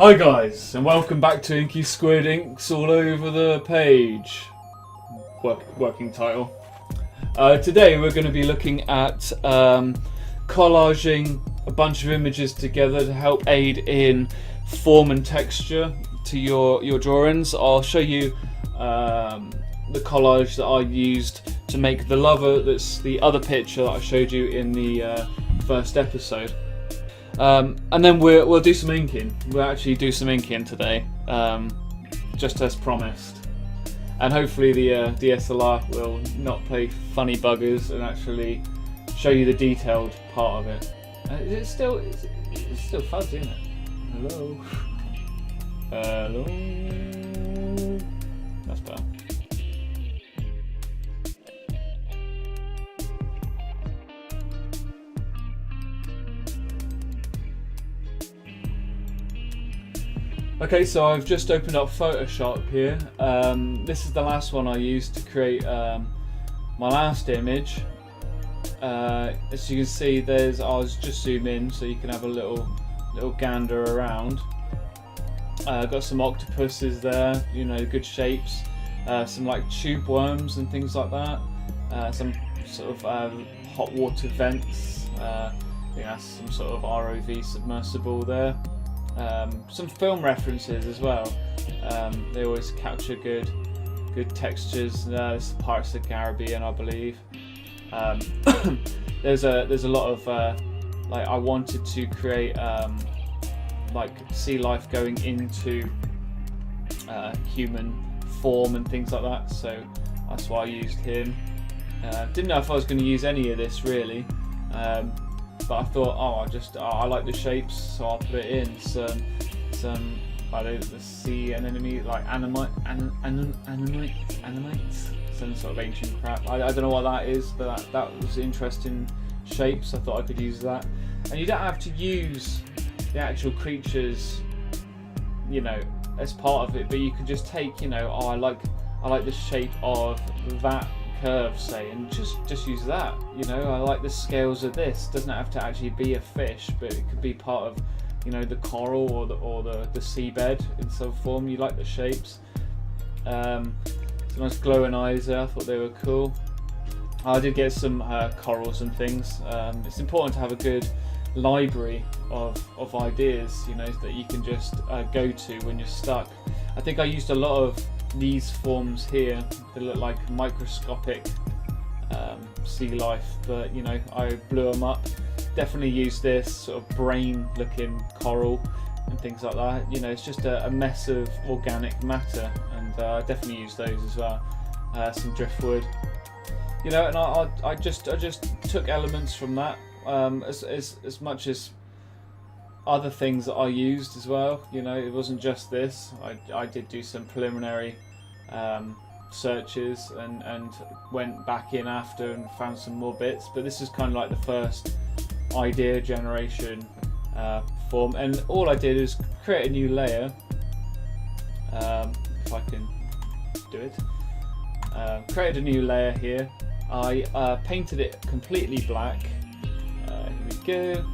Hi guys, and welcome back to Inky Squid Inks all over the page. Working title. Today we're going to be looking at collaging a bunch of images together to help aid in form and texture to your drawings. I'll show you the collage that I used to make the lover that's the other picture that I showed you in the first episode. And then we'll do some inking. We'll actually do some inking today, just as promised. And hopefully the DSLR will not play funny buggers and actually show you the detailed part of it. It's still fuzzy, isn't it? Hello. Hello. That's better. Okay, so I've just opened up Photoshop here. This is the last one I used to create my last image. As you can see, I'll just zoom in so you can have a little gander around. Got some octopuses there, you know, good shapes. Some like tube worms and things like that. Some sort of hot water vents. I think that's some sort of ROV submersible there. Some film references as well. They always capture good textures. This is Pirates of the Caribbean, I believe. There's a lot of like I wanted to create like sea life going into human form and things like that. So that's why I used him. Didn't know if I was going to use any of this really. But I thought, I like the shapes, so I'll put it in. Some I don't know, the sea anemone, like animates, some sort of ancient crap. I don't know what that is, but that was interesting shapes. I thought I could use that. And you don't have to use the actual creatures, you know, as part of it, but you can just take, you know, I like the shape of that curve, say, and just use that. You know, I like the scales of this. Doesn't have to actually be a fish, but it could be part of, you know, the coral or the seabed in some form. You like the shapes. Some nice glowing eyes there. I thought they were cool. I did get some corals and things. It's important to have a good library of ideas, you know, that you can just go to when you're stuck. I think I used a lot of these forms here. They look like microscopic sea life, but you know, I blew them up. Definitely use this sort of brain looking coral and things like that. You know, it's just a mess of organic matter, and I definitely use those as well. Some driftwood, you know, and I just took elements from that, as much as other things that I used as well. You know, it wasn't just this. I did do some preliminary searches and went back in after and found some more bits, but this is kind of like the first idea generation form, and all I did is create a new layer. If I can do it, created a new layer here. I painted it completely black. Here we go.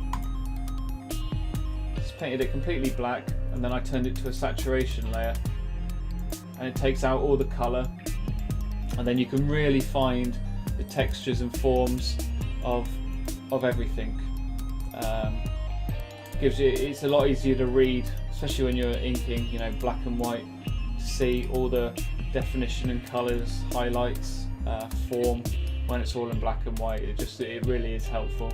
Painted it completely black, and then I turned it to a saturation layer, and it takes out all the colour, and then you can really find the textures and forms of everything. It's a lot easier to read, especially when you're inking, you know, black and white, to see all the definition and colours, highlights, form when it's all in black and white. It really is helpful.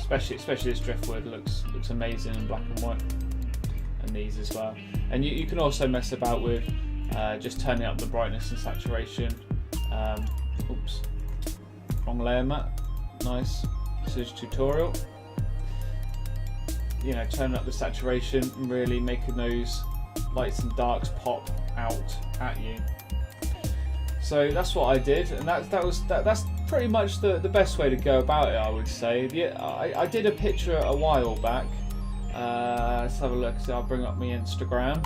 Especially this driftwood looks amazing in black and white, and these as well. And you can also mess about with just turning up the brightness and saturation. Oops, wrong layer matte. Nice. This is tutorial. You know, turning up the saturation and really making those lights and darks pop out at you. So that's what I did, and that's pretty much the best way to go about it, I would say. I did a picture a while back. Let's have a look. So I'll bring up my Instagram.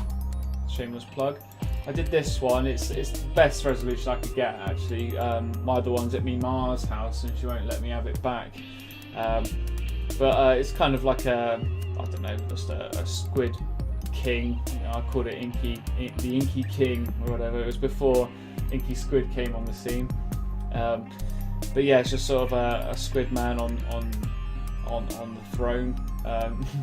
Shameless plug. I did this one. It's the best resolution I could get, actually. My other one's at me Ma's house, and she won't let me have it back. But it's kind of like a, I don't know, just a squid king. I called it the Inky King or whatever. It was before Inky Squid came on the scene. But yeah, it's just sort of a squid man on the throne,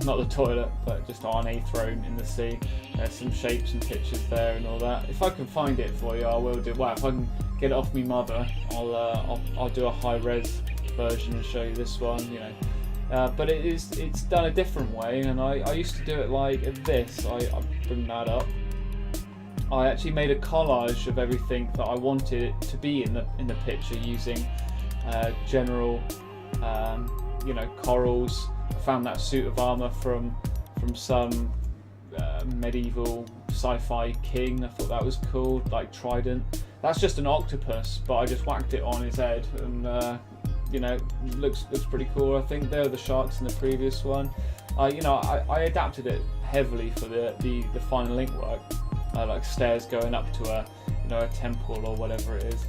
not the toilet, but just on a throne in the sea. There's some shapes and pictures there and all that. If I can find it for you, I will do. Well, if I can get it off me mother, I'll do a high res version and show you this one. You know, but it's done a different way, and I used to do it like this. I bring that up. I actually made a collage of everything that I wanted it to be in the picture using general, you know, corals. I found that suit of armor from some medieval sci-fi king. I thought that was cool, like trident. That's just an octopus, but I just whacked it on his head, and you know, looks pretty cool. I think there were the sharks in the previous one. You know, I adapted it heavily for the final ink work. Like stairs going up to a temple or whatever it is.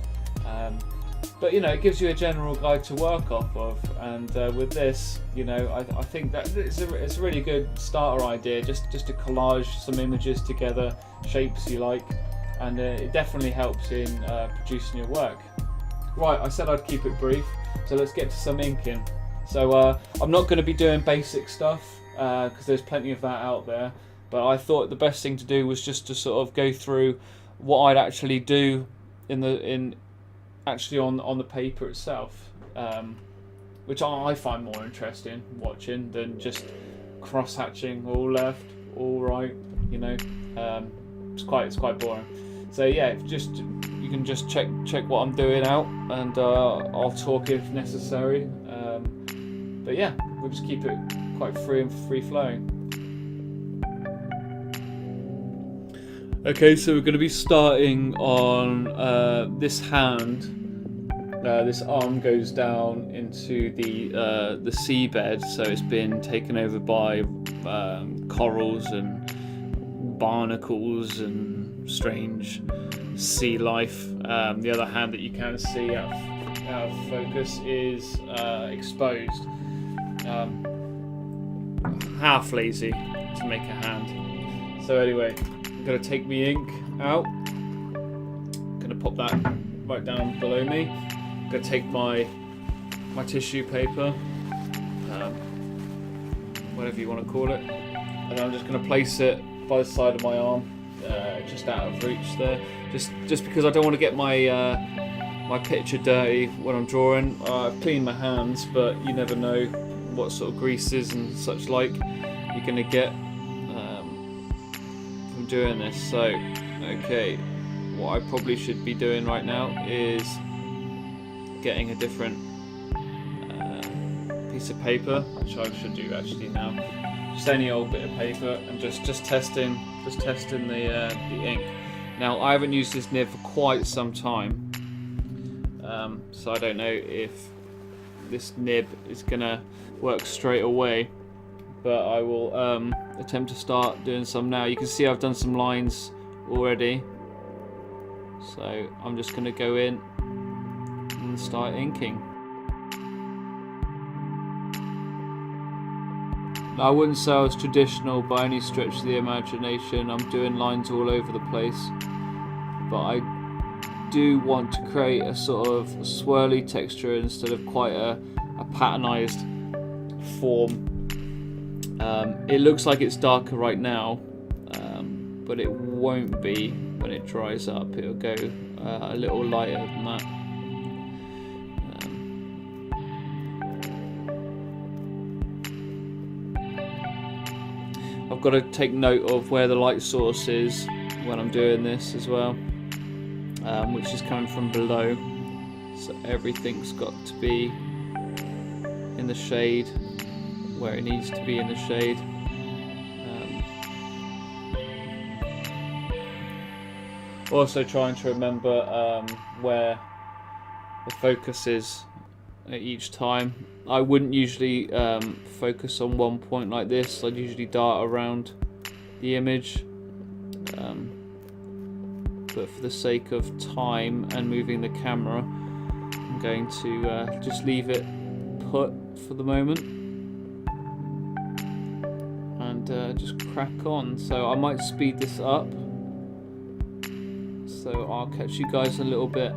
But you know, it gives you a general guide to work off of, and with this, you know, I think that it's a really good starter idea, just to collage some images together, shapes you like, and it definitely helps in producing your work. Right, I said I'd keep it brief, so let's get to some inking. So I'm not going to be doing basic stuff because there's plenty of that out there. But I thought the best thing to do was just to sort of go through what I'd actually do on the paper itself, which I find more interesting watching than just cross hatching all left, all right. You know, it's quite boring. So yeah, you can just check what I'm doing out, and I'll talk if necessary. But yeah, we'll just keep it quite free flowing. Okay, so we're going to be starting on this hand. This arm goes down into the seabed, so it's been taken over by corals and barnacles and strange sea life. The other hand that you can see out of focus is exposed. Half lazy to make a hand. So anyway, I'm going to take my ink out. I'm going to pop that right down below me. I'm going to take my tissue paper, whatever you want to call it, and I'm just going to place it by the side of my arm, just out of reach there. Just because I don't want to get my picture dirty when I'm drawing. I've cleaned my hands, but you never know what sort of greases and such like you're going to get doing this. So okay, what I probably should be doing right now is getting a different piece of paper, which I should do actually now. Just any old bit of paper, and just testing the ink. Now I haven't used this nib for quite some time, so I don't know if this nib is gonna work straight away, but I will attempt to start doing some now. You can see I've done some lines already, so I'm just going to go in and start inking. Now, I wouldn't say I was traditional by any stretch of the imagination. I'm doing lines all over the place, but I do want to create a sort of swirly texture instead of quite a patternized form. It looks like it's darker right now, but it won't be when it dries up. It'll go a little lighter than that. I've got to take note of where the light source is when I'm doing this as well, which is coming from below, so everything's got to be in the shade where it needs to be in the shade. Also trying to remember where the focus is at each time. I wouldn't usually focus on one point like this. I'd usually dart around the image, but for the sake of time and moving the camera, I'm going to just leave it put for the moment, and just crack on. So I might speed this up. So I'll catch you guys in a little bit.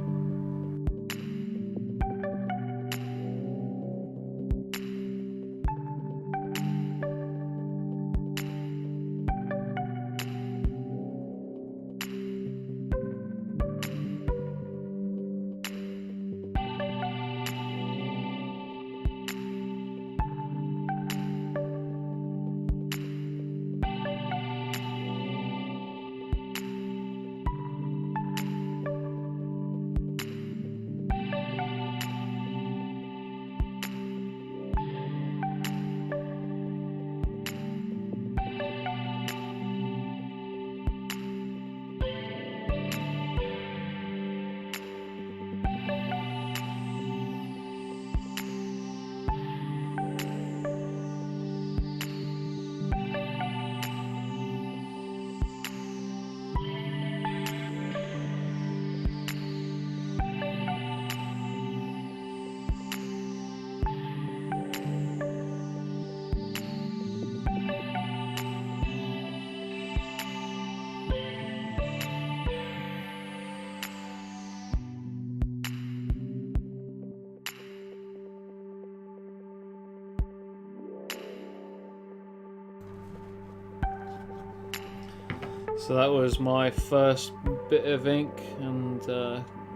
So that was my first bit of ink, and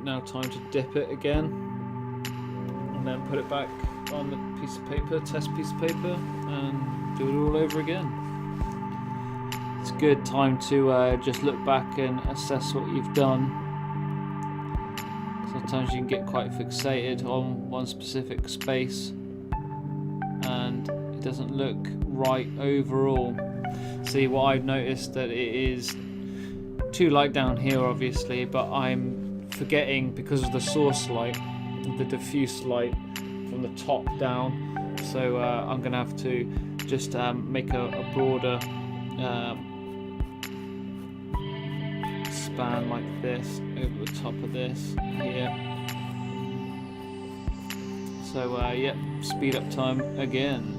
now time to dip it again and then put it back on the piece of paper, test piece of paper, and do it all over again. It's a good time to just look back and assess what you've done. Sometimes you can get quite fixated on one specific space and it doesn't look right overall. See, what I've noticed that it is too light down here obviously, but I'm forgetting because of the source light, the diffuse light from the top down. So I'm gonna have to just make a broader span like this over the top of this here. So yep, speed up time again.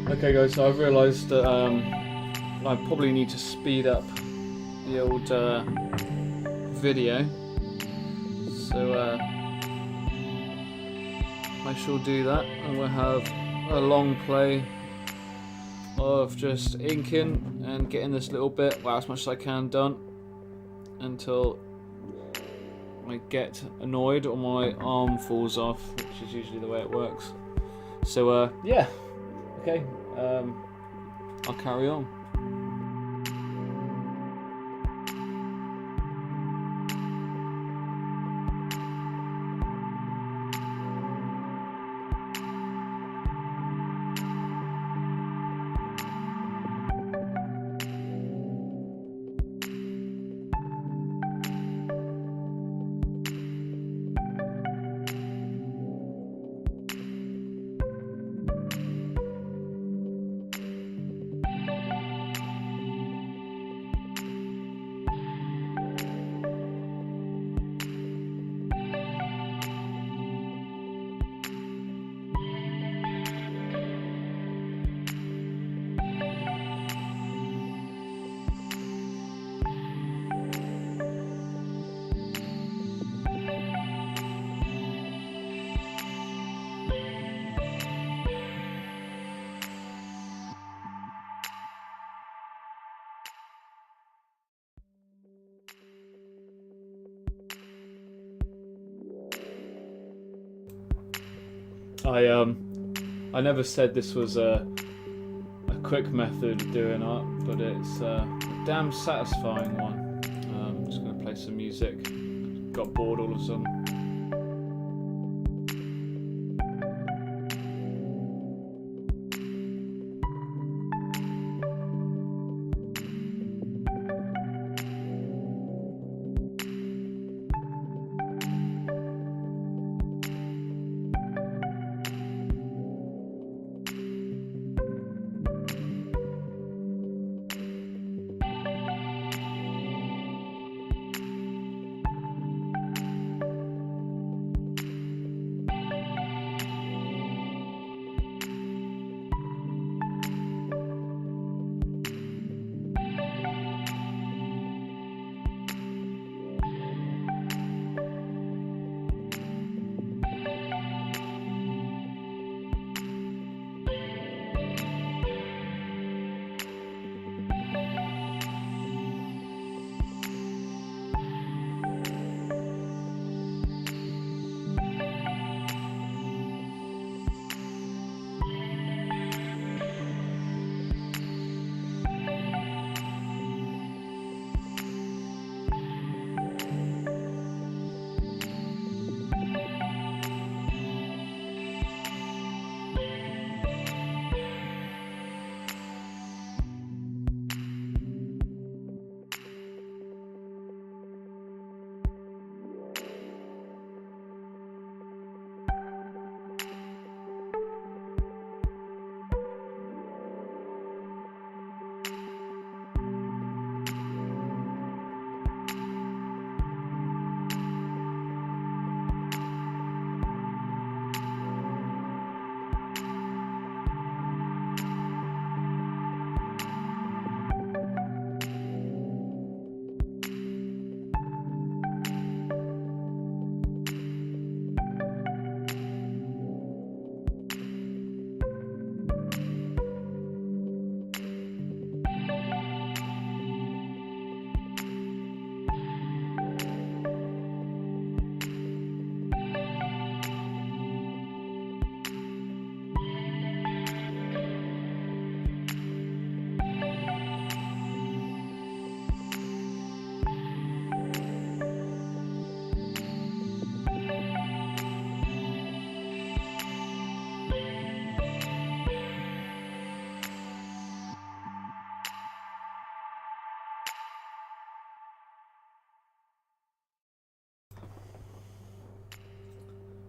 Okay guys, so I've realised that I probably need to speed up the old video, so I shall do that, and we'll have a long play of just inking and getting this little bit, well, as much as I can done, until I get annoyed or my arm falls off, which is usually the way it works. So yeah, okay, I'll carry on. I never said this was a quick method of doing art, but it's a damn satisfying one. I'm just going to play some music. Got bored all of a sudden.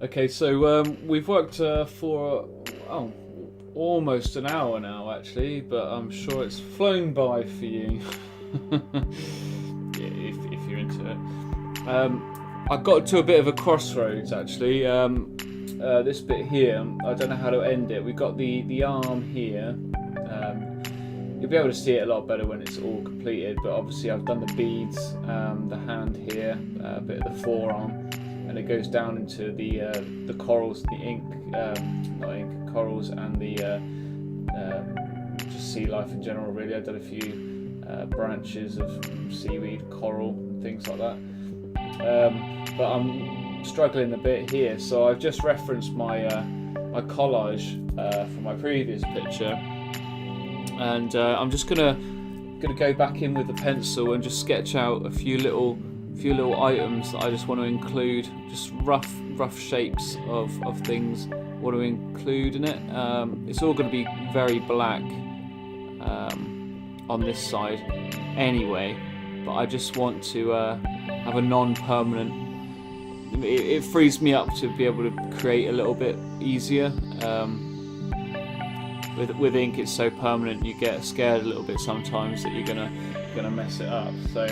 Okay, so we've worked for almost an hour now, actually, but I'm sure it's flown by for you. Yeah, if you're into it. I got to a bit of a crossroads, actually. This bit here, I don't know how to end it. We've got the arm here. You'll be able to see it a lot better when it's all completed, but obviously I've done the beads, the hand here, a bit of the forearm, and it goes down into the corals, the ink, not ink, corals, and the just sea life in general, really. I've done a few branches of seaweed, coral, and things like that. But I'm struggling a bit here, so I've just referenced my my collage from my previous picture, and I'm just gonna go back in with the pencil and just sketch out a few little items that I just want to include, just rough shapes of things I want to include in it. It's all going to be very black on this side anyway, but I just want to have a non-permanent. It frees me up to be able to create a little bit easier. With ink, it's so permanent, you get scared a little bit sometimes that you're gonna mess it up. So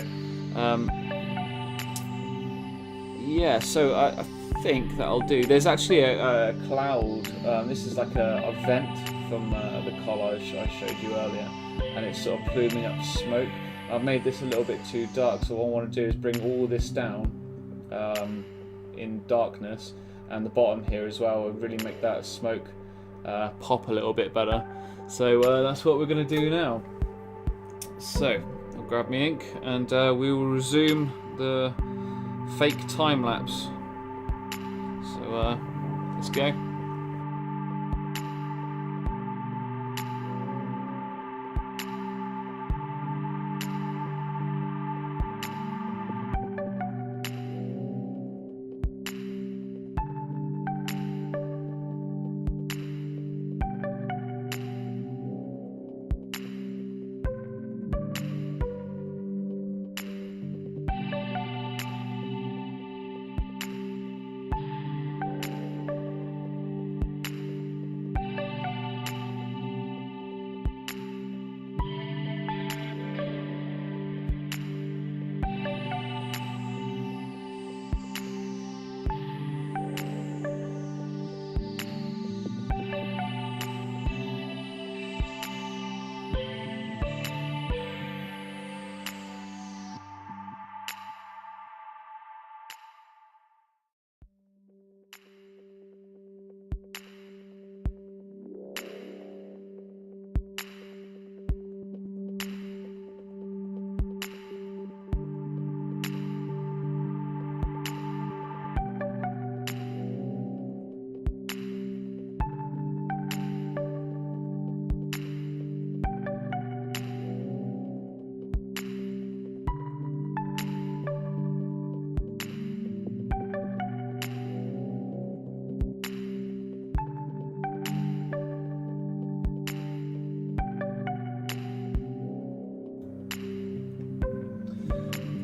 yeah, so I think that'll do. There's actually a cloud. This is like a vent from the collage I showed you earlier, and it's sort of pluming up smoke. I've made this a little bit too dark, so what I want to do is bring all this down in darkness, and the bottom here as well, and really make that smoke pop a little bit better. So that's what we're going to do now. So I'll grab my ink, and we will resume the fake time lapse. So let's go.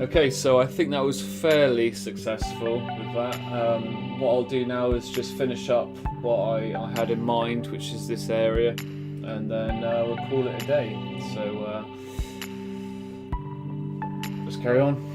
Okay, so I think that was fairly successful with that. What I'll do now is just finish up what I had in mind, which is this area, and then we'll call it a day. So let's carry on.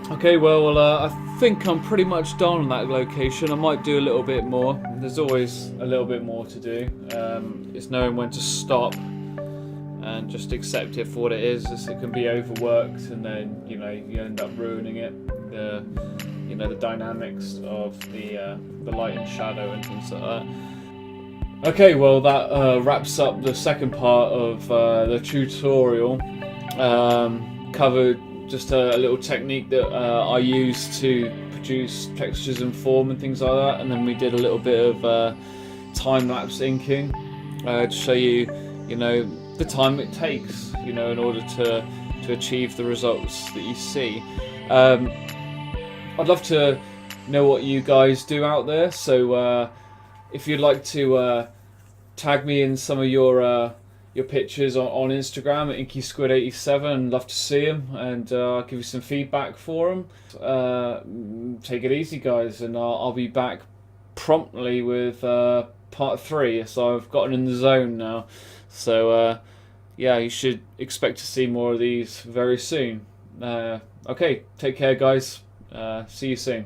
Okay, well, I think I'm pretty much done on that location. I might do a little bit more. There's always a little bit more to do. It's knowing when to stop and just accept it for what it is. It can be overworked, and then you end up ruining it. The dynamics of the light and shadow and things like that. Okay, well, that wraps up the second part of the tutorial. Covered just a little technique that I use to produce textures and form and things like that, and then we did a little bit of time-lapse inking to show you, the time it takes, in order to achieve the results that you see. I'd love to know what you guys do out there, so if you'd like to tag me in some of your pictures on Instagram at InkySquid87. I'd love to see them, and I'll give you some feedback for them. Take it easy, guys, and I'll be back promptly with part 3. So I've gotten in the zone now. So yeah, you should expect to see more of these very soon. Okay, take care, guys. See you soon.